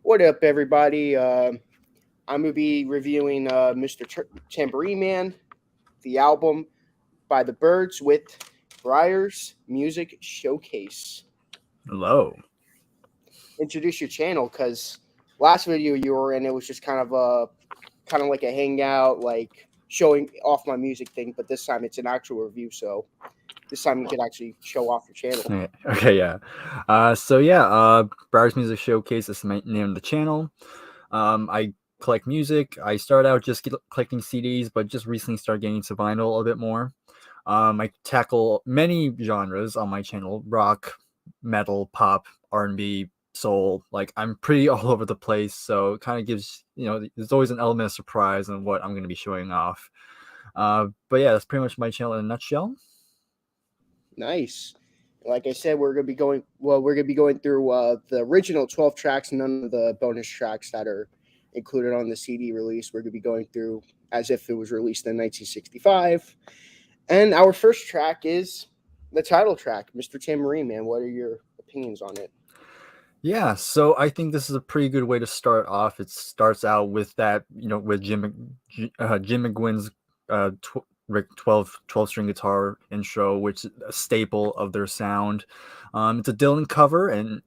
What up, everybody? I'm gonna be reviewing Mr. Tambourine Man, the album by the Byrds with Bryers Music Showcase. Hello. Introduce your channel, cause last video you were in, it was just kind of like a hangout, like showing off my music thing. But this time it's an actual review, so this time you could actually show off your channel. Okay, yeah. Bryers Music Showcase is the name of the channel. I collect music. I started out just collecting CDs, but just recently started getting into vinyl a little bit more. I tackle many genres on my channel: rock, metal, pop, R&B, soul. Like I'm pretty all over the place, so it kind of gives there's always an element of surprise on what I'm going to be showing off. But yeah, that's pretty much my channel in a nutshell. Nice. Like I said, we're gonna be going. Well, we're gonna be going through the original 12 tracks, none of the bonus tracks that are included on the CD release. We're gonna be going through as if it was released in 1965. And our first track is the title track, Mr. Tambourine Man. What are your opinions on it? Yeah, so I think this is a pretty good way to start off. It starts out with that, with Jim McGuinn's 12 string guitar intro, which is a staple of their sound. It's a Dylan cover, and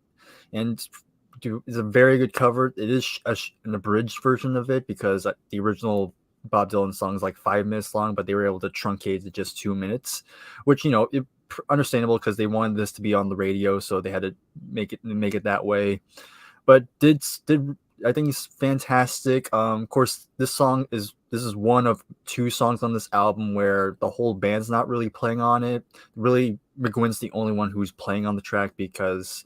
it's a very good cover. It is an abridged version of it because the original Bob Dylan song is like 5 minutes long, but they were able to truncate it to just 2 minutes, which understandable because they wanted this to be on the radio, so they had to make it that way. But did I think it's fantastic. Of course, this is one of two songs on this album where the whole band's not really playing on it. Really, McGuinn's the only one who's playing on the track because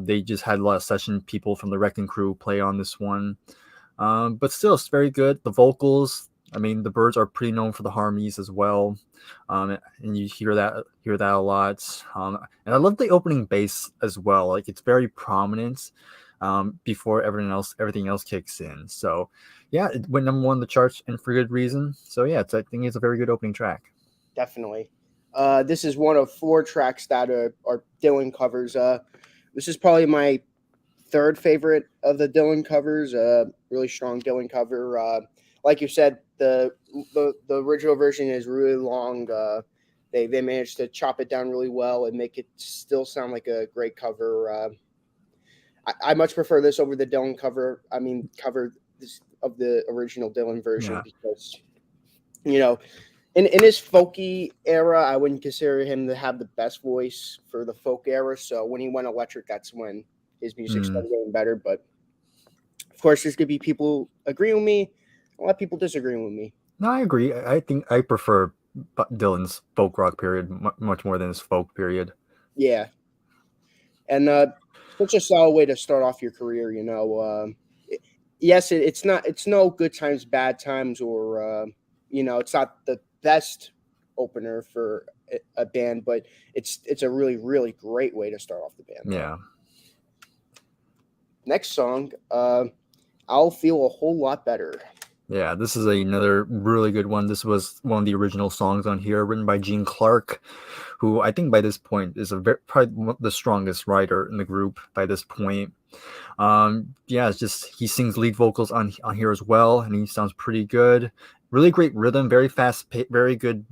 they just had a lot of session people from the Wrecking Crew play on this one. But still, it's very good. The vocals, I mean, the Byrds are pretty known for the harmonies as well, and you hear that a lot. And I love the opening bass as well. Like it's very prominent before everything else kicks in. So yeah, it went number one on the charts and for good reason. So yeah, I think it's a very good opening track. Definitely. This is one of four tracks that are Dylan covers. This is probably my third favorite of the Dylan covers. Really strong Dylan cover. Like you said, the original version is really long. They managed to chop it down really well and make it still sound like a great cover. I much prefer this over the Dylan cover. I mean, cover this, of the original Dylan version because in his folky era, I wouldn't consider him to have the best voice for the folk era. So when he went electric, that's when his music started getting better. But of course, there's gonna be people agreeing with me. A lot of people disagreeing with me. No, I agree. I think I prefer Dylan's folk rock period much more than his folk period. Yeah, and such a solid way to start off your career. Yes, it's no good times, bad times, or it's not the best opener for a band, but it's a really, really great way to start off the band. Yeah. Next song, I'll Feel a Whole Lot Better. Yeah, this is another really good one. This was one of the original songs on here, written by Gene Clark, who I think by this point is probably the strongest writer in the group by this point. It's just he sings lead vocals on here as well, and he sounds pretty good. Really great rhythm, very fast, very good,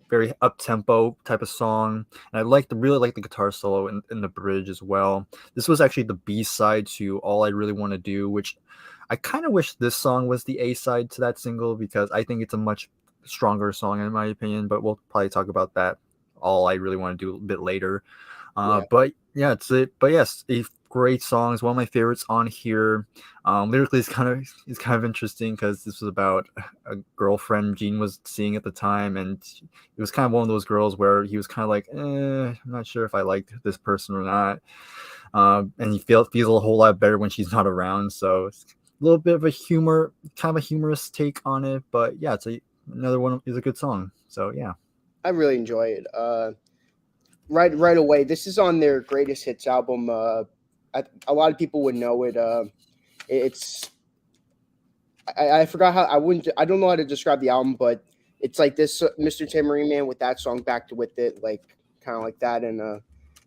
very up tempo type of song. And I really like the guitar solo in the bridge as well. This was actually the B side to All I Really Want to Do, which I kind of wish this song was the A side to that single because I think it's a much stronger song in my opinion. But we'll probably talk about that All I Really Want to Do a bit later. But yeah, it's it. But yes, a great song. It's one of my favorites on here. Lyrically, it's kind of interesting because this was about a girlfriend Gene was seeing at the time, and it was kind of one of those girls where he was kind of like, I'm not sure if I like this person or not. And he feels a whole lot better when she's not around. So it's a little bit of a humorous take on it. But yeah, another one is a good song. So yeah, I really enjoy it. Right away, this is on their greatest hits album. A lot of people would know it. It's I forgot how I don't know how to describe the album, but it's like this Mr. Tambourine Man with that song backed with it, like kind of like that. And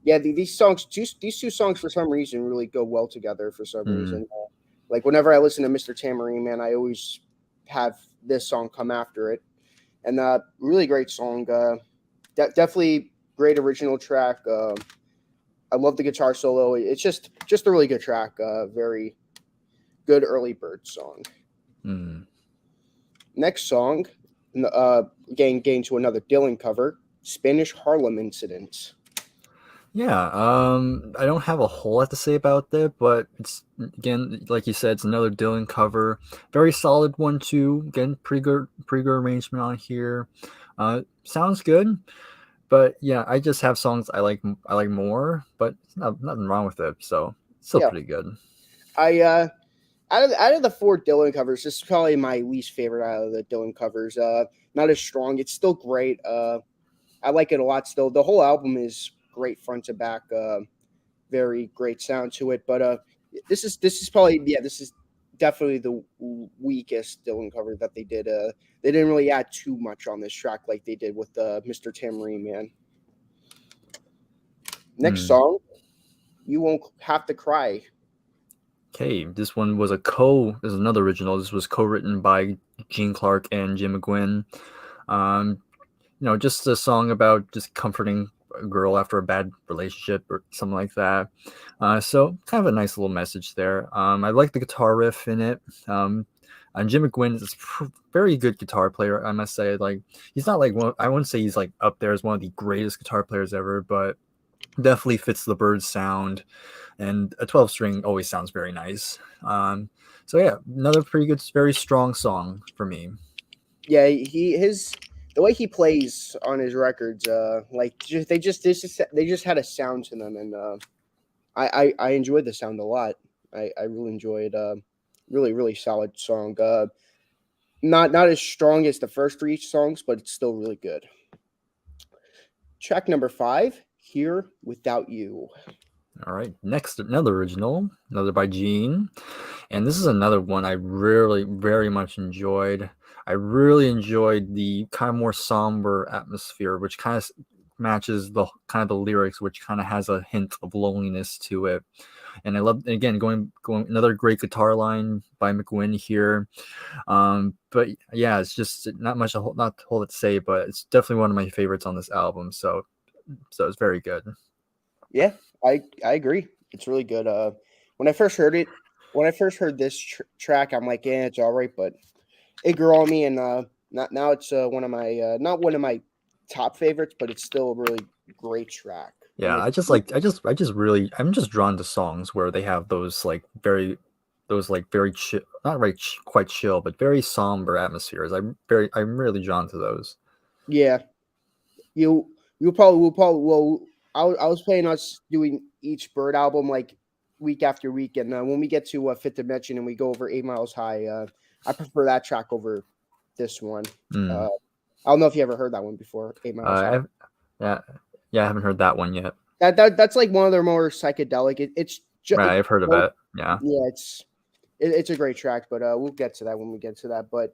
these two songs for some reason really go well together for some reason. Like whenever I listen to Mr. Tambourine Man, I always have this song come after it, and really great song. Definitely great original track. I love the guitar solo. It's just a really good track. Very good early Byrds song. Mm. Next song, getting to another Dylan cover, Spanish Harlem Incident. Yeah, I don't have a whole lot to say about that, but it's again, like you said, it's another Dylan cover. Very solid one too. Again, pretty good arrangement on here. Sounds good, but yeah, I just have songs I like more, but nothing wrong with it. So still Yeah, pretty good. I out of the four Dylan covers, this is probably my least favorite out of the Dylan covers. Not as strong. It's still great. I like it a lot. Still, the whole album is great front to back. Very great sound to it. But this is probably this is definitely the weakest Dylan cover that they did. They didn't really add too much on this track like they did with Mr. Tambourine Man. Next Hmm. song, You Won't Have to Cry. Okay, this one was this is another original. This was co-written by Gene Clark and Jim McGuinn. Um, just a song about just comforting a girl after a bad relationship or something like that. So kind of a nice little message there. I like the guitar riff in it. And Jim McGuinn is a very good guitar player, I must say. Like he's not like I wouldn't say he's like up there as one of the greatest guitar players ever, but definitely fits the Byrds sound. And a 12 string always sounds very nice. So yeah, another pretty good, very strong song for me. Yeah, the way he plays on his records, like they just had a sound to them, and I enjoyed the sound a lot. I really enjoyed. Really solid song. Not as strong as the first three songs, but it's still really good. Track number 5, Here Without You. All right, next another original, another by Gene, and this is another one I really very much enjoyed. I really enjoyed the kind of more somber atmosphere, which kind of matches the kind of the lyrics, which kind of has a hint of loneliness to it. And I love again going another great guitar line by McGuinn here. But yeah, it's just not much not a whole lot to say, but it's definitely one of my favorites on this album. So it's very good. Yeah, I agree. It's really good. When I first heard it, when I first heard this track, I'm like, yeah, it's all right, but it grew on me, and not now it's one of my not one of my top favorites, but it's still a really great track. And Yeah, I just really I'm just drawn to songs where they have those like very chill, not very quite chill, but very somber atmospheres. I'm really drawn to those. yeah, you probably will probably well. I was planning us doing each Bird album like week after week, and when we get to Fifth Dimension and we go over 8 Miles High, I prefer that track over this one. Mm. Uh, I don't know if you ever heard that one before, 8 Miles High. I've, yeah, yeah, I haven't heard that one yet. That's like one of their more psychedelic. It's just Right, I've heard of it. Yeah. yeah, it's a great track, but we'll get to that when we get to that. But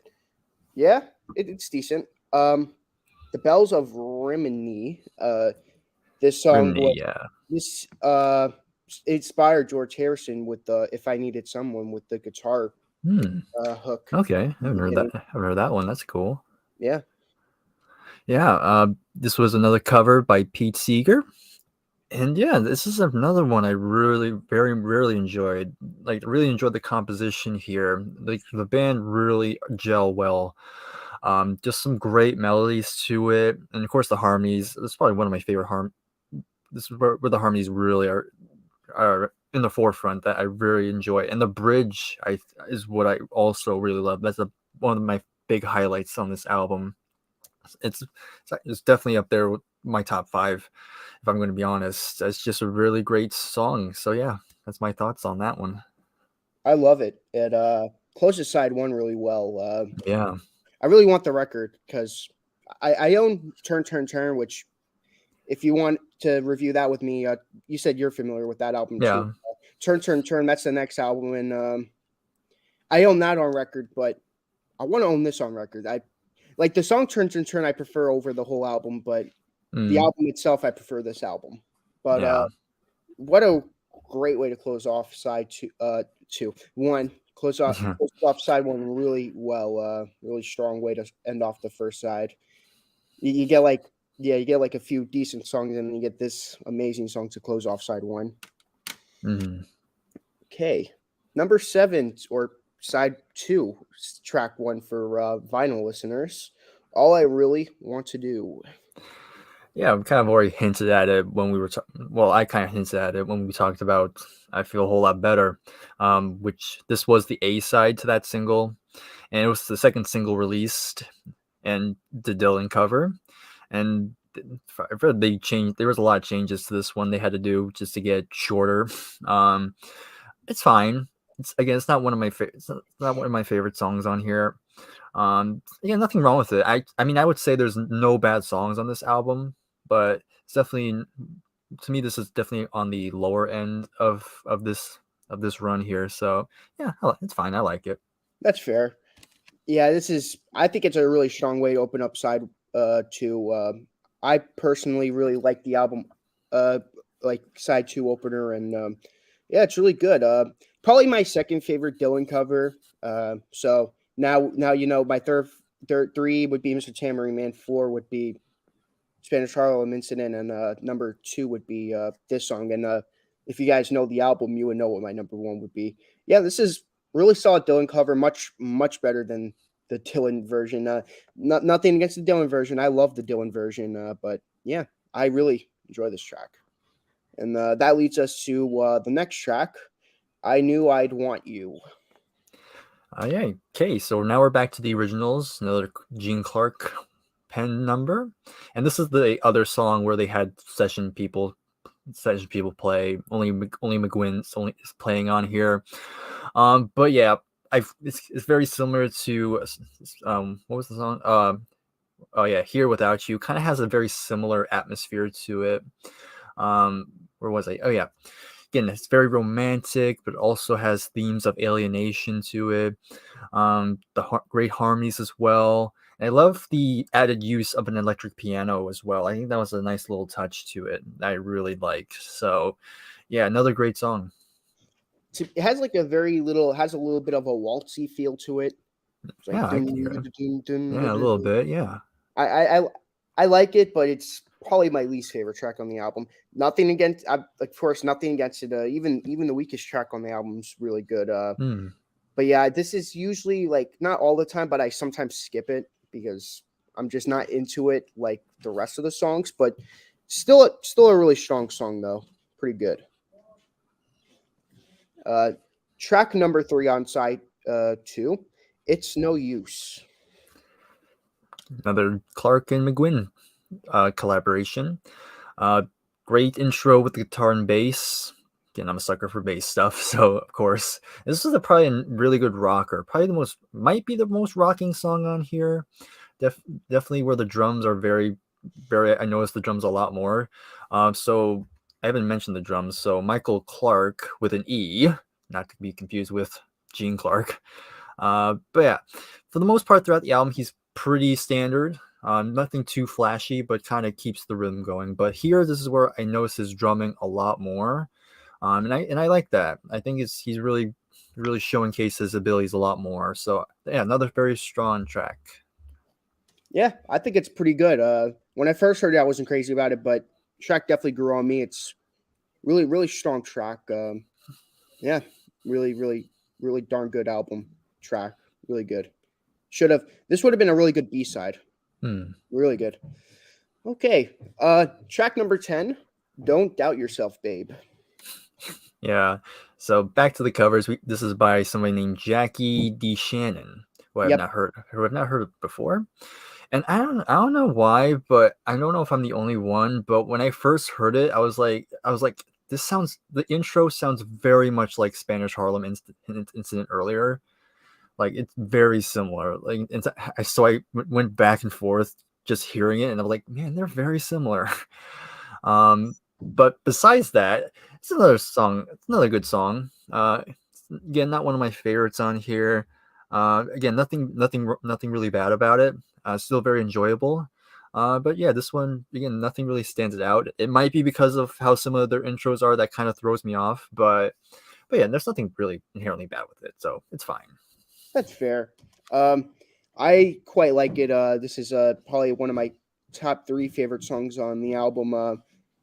yeah, it's decent. The Bells of Rimini. This song Rimini, yeah. this inspired George Harrison with the "If I Needed Someone" with the guitar Hmm. hook. Okay, I In haven't the heard that. beginning. I haven't heard that one. That's cool. Yeah, Yeah. This was another cover by Pete Seeger. And yeah, this is another one I really, very, really enjoyed. Like, really enjoyed the composition here. Like, the band really gel well. Just some great melodies to it, and of course the harmonies. It's probably one of my favorite This is where the harmonies really are in the forefront that I really enjoy. And the bridge is what I also really love. That's one of my big highlights on this album. It's it's definitely up there with my top 5 if I'm going to be honest. It's just a really great song. So yeah, that's my thoughts on that one. I love it. It closes side one really well. Yeah. I really want the record because I own Turn Turn Turn, which if you want to review that with me, you said you're familiar with that album too. Yeah. Turn Turn Turn, that's the next album, and I own that on record, but I want to own this on record. I like the song Turn Turn Turn. I prefer over the whole album, but the Mm, album itself, I prefer this album. But yeah. what a great way to close off side two. One, Yeah. close off side one really well. Really strong way to end off the first side. You get like you get like a few decent songs, and then you get this amazing song to close off side one. Mhm. Okay, number seven or side two, track one for vinyl listeners. All I really want to do. Yeah, we kind of already hinted at it when we were. Well, I kind of hinted at it when we talked about "I Feel a Whole Lot Better," which this was the A side to that single, and it was the second single released, and the Dylan cover. And I've read they changed. There was a lot of changes to this one they had to do just to get shorter. Um, it's fine. It's not one of my it's not one of my favorite songs on here. Yeah, nothing wrong with it. I mean, I would say there's no bad songs on this album, but it's definitely, to me, this is definitely on the lower end of this run here. So yeah, it's fine. I like it. That's fair. Yeah, this is. I think it's a really strong way to open up side two. I personally really like the album, uh, like side two opener, and yeah, it's really good. Probably my second favorite Dylan cover. So now you know my third three would be Mr. Tambourine Man. Four would be Spanish Harlem Incident, and number two would be this song. And if you guys know the album, you would know what my number one would be. Yeah, this is really solid Dylan cover, much better than the Dylan version. Nothing against the Dylan version. I love the Dylan version, but yeah, I really enjoy this track. And that leads us to the next track. I knew I'd want you. Yeah. Okay. So now we're back to the originals. Another Gene Clark pen number, and this is the other song where they had session people play. Only McGuinn's only is playing on here. But yeah, it's very similar to what was the song? Oh yeah, Here Without You. Kind of has a very similar atmosphere to it. Where was I? Oh yeah, again, it's very romantic, but also has themes of alienation to it. Great harmonies as well. And I love the added use of an electric piano as well. I think that was a nice little touch to it that I really liked. So, yeah, another great song. It has like a very little, has a little bit of a waltzy feel to it. It's like Yeah, I can dun, hear dun, it. dun, dun, dun, Yeah, a dun. little bit. Yeah. I, I I I like it, but it's probably my least favorite track on the album. Nothing against, of course, nothing against it. Even the weakest track on the album is really good. Hmm. But yeah, this is usually like not all the time, but I sometimes skip it because I'm just not into it like the rest of the songs. But still a really strong song though, pretty good. Uh, Track number three on side two, it's no use. Another Clark and McGuinn collaboration. Uh, Great intro with the guitar and bass. Again, I'm a sucker for bass stuff, so of course, this is probably a really good rocker. Probably might be the most rocking song on here. Definitely where the drums are very. I noticed the drums a lot more. So I haven't mentioned the drums. So Michael Clark with an E, not to be confused with Gene Clark. But yeah, for the most part throughout the album, he's pretty standard. Nothing too flashy, but kind of keeps the rhythm going. But here, this is where I notice his drumming a lot more, and I like that. I think he's really showing his abilities a lot more. So yeah, another very strong track. Yeah, I think it's pretty good. When I first heard it, I wasn't crazy about it, but track definitely grew on me. It's really strong track. Yeah, really darn good album track. Really good. Should have this would have been a really good B side. Hmm. Really good. Okay. Track number 10. Don't doubt yourself, babe. Yeah. So back to the covers. This is by somebody named Jackie D. Shannon, Yep. who I've not heard of before. And I don't know why, but I don't know if I'm the only one. But when I first heard it, I was like, the intro sounds very much like Spanish Harlem incident earlier. Like it's very similar. Like so I went back and forth just hearing it, and I'm like, man, they're very similar. um, but besides that, it's another song. It's another good song. Again, not one of my favorites on here. Again, nothing really bad about it. Still very enjoyable. But yeah, this one again, nothing really stands out. It might be because of how similar their intros are that kind of throws me off, but but yeah, there's nothing really inherently bad with it, so it's fine. That's fair. Um, I quite like it. This is probably one of my top three favorite songs on the album.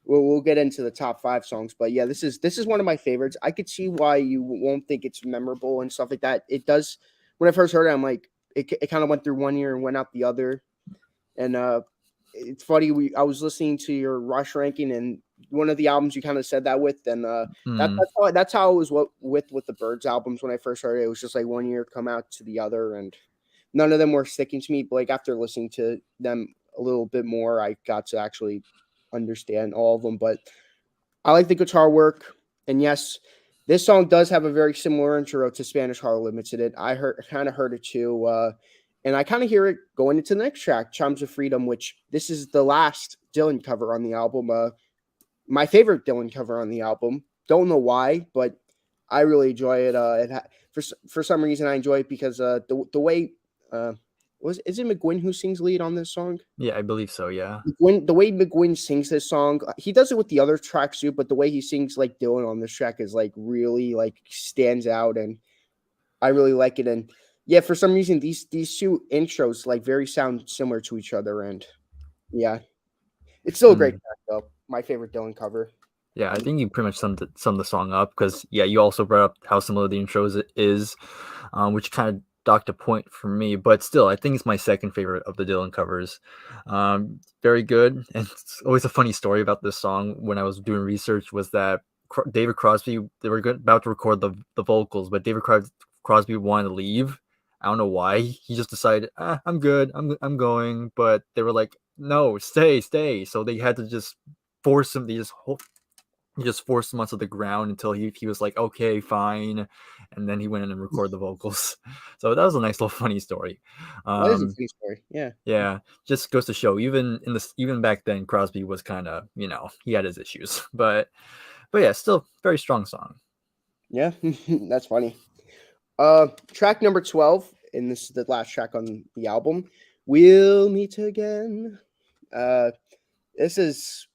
We'll get into the top five songs, but yeah, this is one of my favorites. I could see why you won't think it's memorable and stuff like that. It does. When I first heard it, I'm like, it kind of went through one ear and went out the other. And it's funny. I was listening to your Rush ranking, and one of the albums you kind of said that with, and Mm, that's how it was with the Byrds albums when I first heard it. It was just like one year come out to the other, and none of them were sticking to me. But like after listening to them a little bit more, I got to actually understand all of them. But I like the guitar work, and yes, this song does have a very similar intro to Spanish Harlem Limited. I kind of heard it too, and I kind of hear it going into the next track, "Chimes of Freedom," which this is the last Dylan cover on the album. My favorite Dylan cover on the album. Don't know why, but I really enjoy it. For some reason I enjoy it because the way is it McGuinn who sings lead on this song? yeah, I believe so. Yeah. The way McGuinn sings this song, he does it with the other tracks too, but the way he sings like Dylan on this track is like really like stands out, and I really like it. And yeah, for some reason these two intros like very sound similar to each other, and yeah, it's still a great Mm. track though. My favorite Dylan cover. Yeah, I think you pretty much summed the song up because yeah, you also brought up how similar the is, which kind of docked a point for me. But still, I think it's my second favorite of the Dylan covers. Very good, and it's always a funny story about this song. When I was doing research, was that David Crosby they were about to record the vocals, but Crosby wanted to leave. I don't know why. He just decided, I'm good. I'm going. But they were like, no, stay, stay. So they had to just force him. He just forced him onto the ground until he was like, okay, fine, and then he went in and recorded the vocals. So that was a nice little funny story. That is a Um, funny story. Yeah. yeah, just goes to show even back then Crosby was kind of he had his issues, but yeah, still very strong song. Yeah, that's funny. Track number 12, and this is the last track on the album. We'll meet again. Uh, this is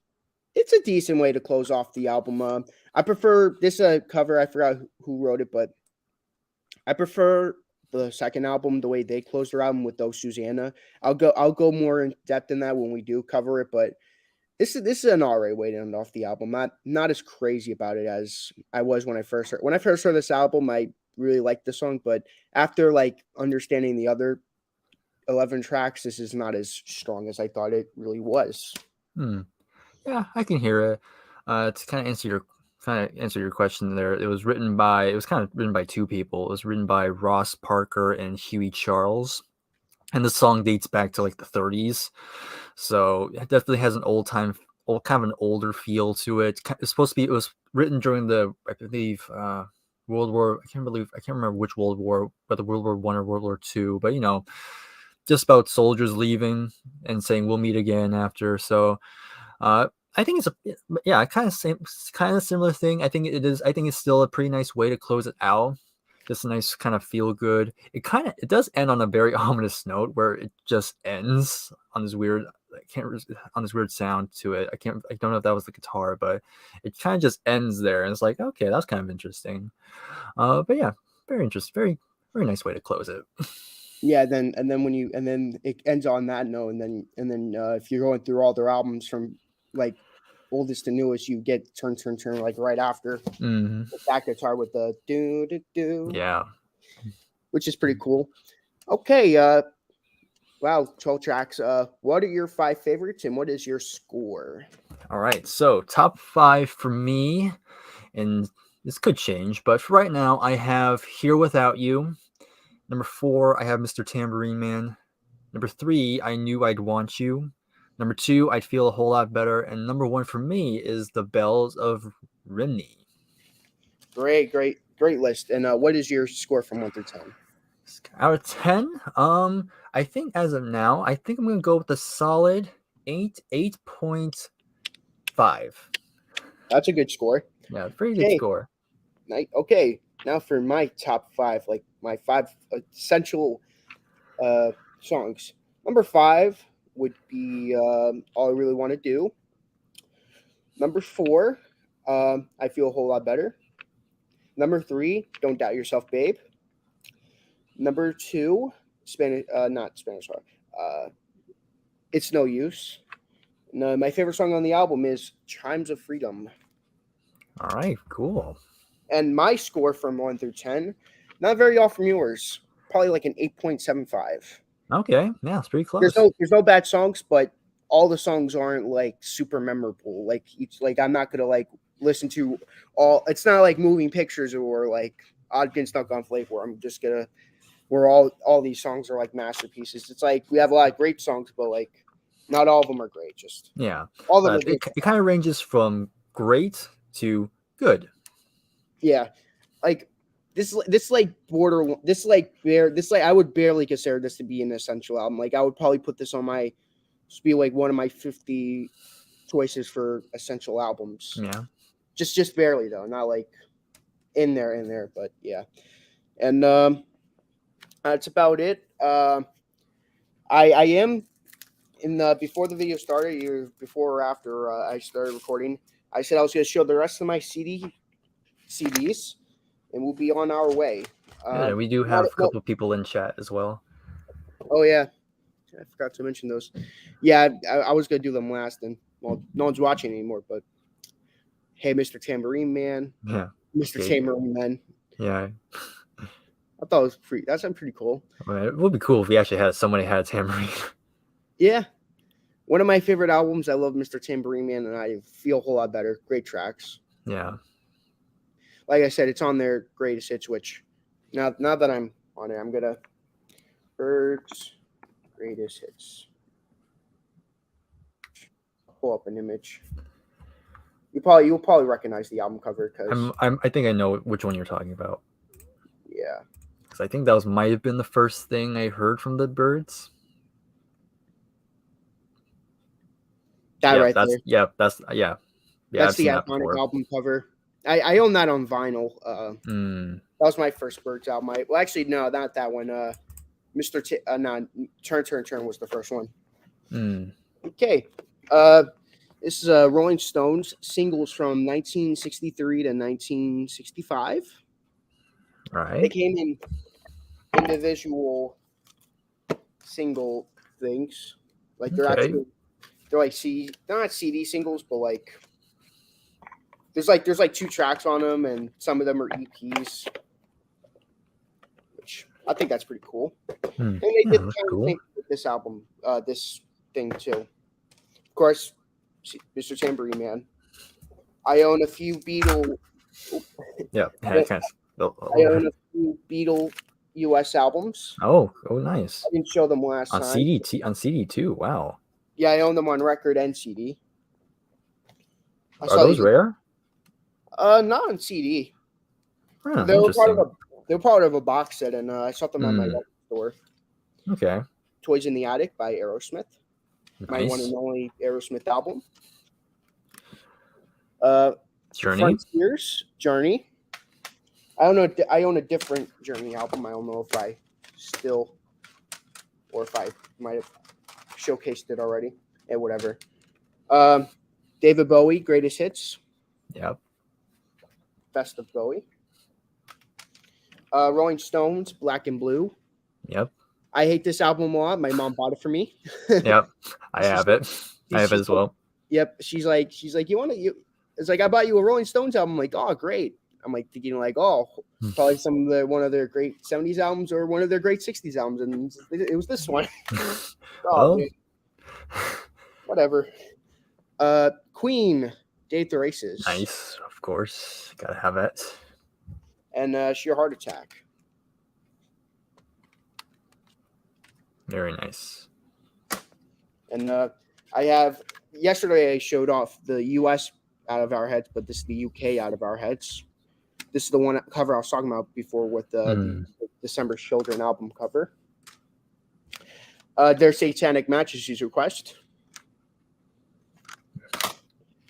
it's a decent way to close off the album. I prefer this cover. I forgot who wrote it, but I prefer the second album, the way they closed their album with "Oh Susanna." I'll go more in depth in that when we do cover it, but this is an alright way to end off the album. Not as crazy about it as I was when I first heard this album. I really liked the song, but after like understanding the other 11 tracks, this is not as strong as I thought it really was. Hmm. Yeah, I can hear it. To kind of answer your question there, it was kind of written by two people. It was written by Ross Parker and Huey Charles. And the song dates back to like the 30s, so it definitely has an kind of an older feel to it. It's supposed to be. It was written during I believe, World War. I can't remember which World War, whether World War One or World War Two. But just about soldiers leaving and saying we'll meet again after. So, I think it's yeah, kind of similar thing. I think it is. I think it's still a pretty nice way to close it out. Just a nice kind of feel good. It does end on a very ominous note where it just ends on this weird. I can't on this weird sound to it. I don't know if that was the guitar, but it kind of just ends there, and it's like, okay, that's kind of interesting. But yeah, very interesting. Very nice way to close it. Yeah, then it ends on that note, and then if you're going through all their albums from like oldest to newest, you get turn like right after Hmm. that guitar with the do do do, Yeah. which is pretty cool. Okay, wow, 12 tracks. What are your five favorites and what is your score? All right. So top five for me, and this could change, but for right now, I have Here Without You. Number four, I have Mr. Tambourine Man. Number three, I Knew I'd Want You. Number two, I'd Feel a Whole Lot Better. And number one for me is The Bells of Rimney. Great list. And what is your score from 1 through 10? Out of 10, I think as of now, I think I'm going to go with a solid 8.5. That's a good score. Yeah, pretty good Okay, score. okay. Now for my top five, like my five essential songs. Number five would be All I Really Want to Do. Number four, I Feel a Whole Lot Better. Number 3, Don't Doubt Yourself, Babe. Number 2, Spanish, not Spanish Harp. It's No Use. No, my favorite song on the album is Chimes of Freedom. All right, cool. And my score from 1 through 10, not very off from yours. Probably like an 8.75. Okay, yeah, it's pretty close. There's no bad songs, but all the songs aren't like super memorable. Like it's like I'm not gonna like listen to all. It's not like Moving Pictures or like Odd Get Stuck on Flake where I'm just gonna where all these songs are like masterpieces. It's like we have a lot of great songs, but like not all of them are great. Just Yeah, all of them are good. it kind of ranges from great to good. Yeah, like this like border this like I would barely consider this to be an essential album. Like I would probably put this on my be like one of my 50 choices for essential albums. Yeah, just barely though, not like in there, but yeah. And that's about it. I am in the before the video started, either before or after I started recording. I said I was going to show the rest of my CDs, and we'll be on our way. yeah, we do have a couple of people in chat as well. Oh yeah, I forgot to mention those. Yeah, I was gonna do them last, and well, no one's watching anymore. But hey, Mr. Tambourine Man, Yeah, Mr. okay. Tambourine Man. Yeah, I thought it was pretty. That sounded pretty cool. well, it would be cool if we actually had somebody had Tambourine. Yeah, one of my favorite albums. I love Mr. Tambourine Man, and I feel a whole lot better. Great tracks. Yeah, Like I said, it's on their greatest hits. Which now that I'm on it, I'm gonna Byrds greatest hits. Pull up an image. You'll probably recognize the album cover because I think I know which one you're talking about. yeah, Because I think that might have been the first thing I heard from the Byrds. that Yeah, right that's there. that's That's I've the seen that iconic before. album cover. I own that on vinyl. Mm, That was my first Byrds album. Well, actually, no, not that one. No, Turn was the first one. mm. Okay. This is Rolling Stones singles from 1963 to 1965. They Right. came in individual single things. Like they're Okay. like they're not CD singles, but like there's like 2 tracks on them, and some of them are EPs, which I think that's pretty cool. And they Yeah, did kind that's of cool. think with this album, this thing too. Of course, Mr. Tambourine Man. I own a few Beatle. Yeah. I Kind own a few Beatle US albums. oh, nice. I didn't show them last On time. CD too. Wow. Yeah, I own them on record and CD. Are those rare? Not on CD. Huh, They were interesting. part of a box set, and I saw them at my record store. Okay. Toys in the Attic by Aerosmith. My one Nice. and only Aerosmith album. Journey. Frontiers, Journey. I don't know. I own a different Journey album. I don't know if I still, or if I might have showcased it already. And whatever. David Bowie, Greatest Hits. Yep. Best of Bowie. Rolling Stones, Black and Blue. Yep. I hate this album a lot. My mom bought it for me. Yep. I have it. I have it as well. Yep. She's like, you want to? It's like I bought you a Rolling Stones album. I'm like, oh, great. I'm like thinking like, oh, probably one of their great 70s albums or one of their great 60s albums, and it was this one. Well, whatever. Queen, Date the Races. Nice, of course, gotta have it. And Sheer Heart Attack. Very nice. And I have yesterday I showed off the U.S. out of our heads, but this is the U.K. out of our heads. This is the one cover I was talking about before with the December Children album cover. Their Satanic Majesty's Request.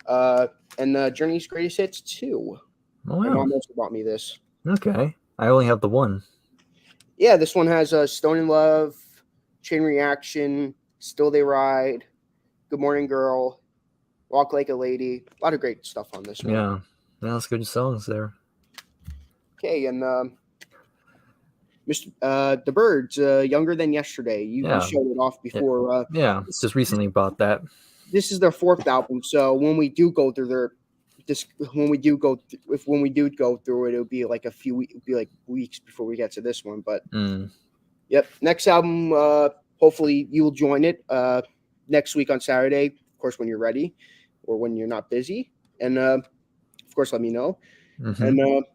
And Journey's Greatest Hits 2. Oh, My wow. mom also bought me this. Okay. I only have the one. Yeah, this one has Stone in Love, Chain Reaction, Still They Ride, Good Morning Girl, Walk Like a Lady. A lot of great stuff on this one. Yeah. That's good songs there. Okay, and Mr. The Byrds, Younger Than Yesterday. You Yeah. showed it off before. Yeah, just recently bought that. This is their fourth album, so when we do go through when we do go through it, it'll be like weeks before we get to this one. But yep, next album. Hopefully you will join it next week on Saturday, of course, when you're ready or when you're not busy, and of course let me know. And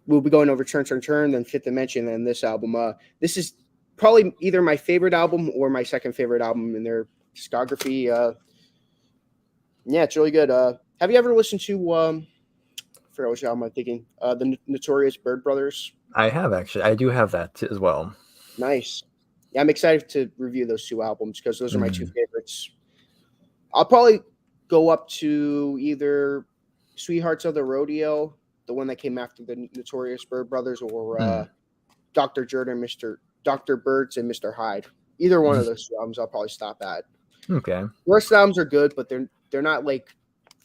we'll be going over Turn, then Fifth Dimension, and this album. This is probably either my favorite album or my second favorite album in their discography. Yeah, it's really good. Have you ever listened to I forgot which album I'm thinking? The Notorious Byrd Brothers. I have actually. I do have that as well. Nice. Yeah, I'm excited to review those two albums because those are my two favorites. I'll probably go up to either Sweethearts of the Rodeo, the one that came after the Notorious Byrd Brothers, or Dr. Jordan, Dr. Byrds, and Mr. Hyde. Either one of those two albums I'll probably stop at. Okay. The rest of the albums are good, but they're not like,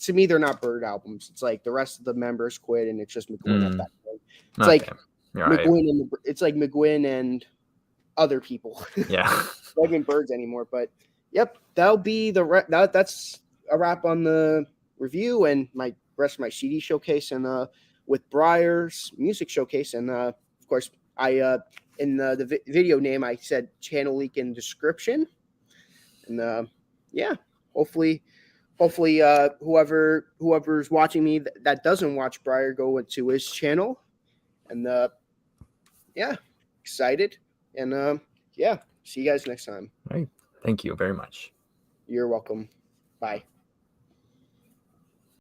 to me, they're not Byrd albums. It's like the rest of the members quit and it's just McGuinn at that point. It's like McGuinn McGuinn and other people. Yeah. Not even Byrds anymore. But yep, that'll be that's a wrap on the review and my rest of my CD showcase and with Bryers music showcase. And of course I in the video name I said channel link in description. And yeah, hopefully whoever's watching me that doesn't watch Bryer, go to his channel. And yeah, excited. And yeah, see you guys next time. All right. Thank you very much. You're welcome. Bye.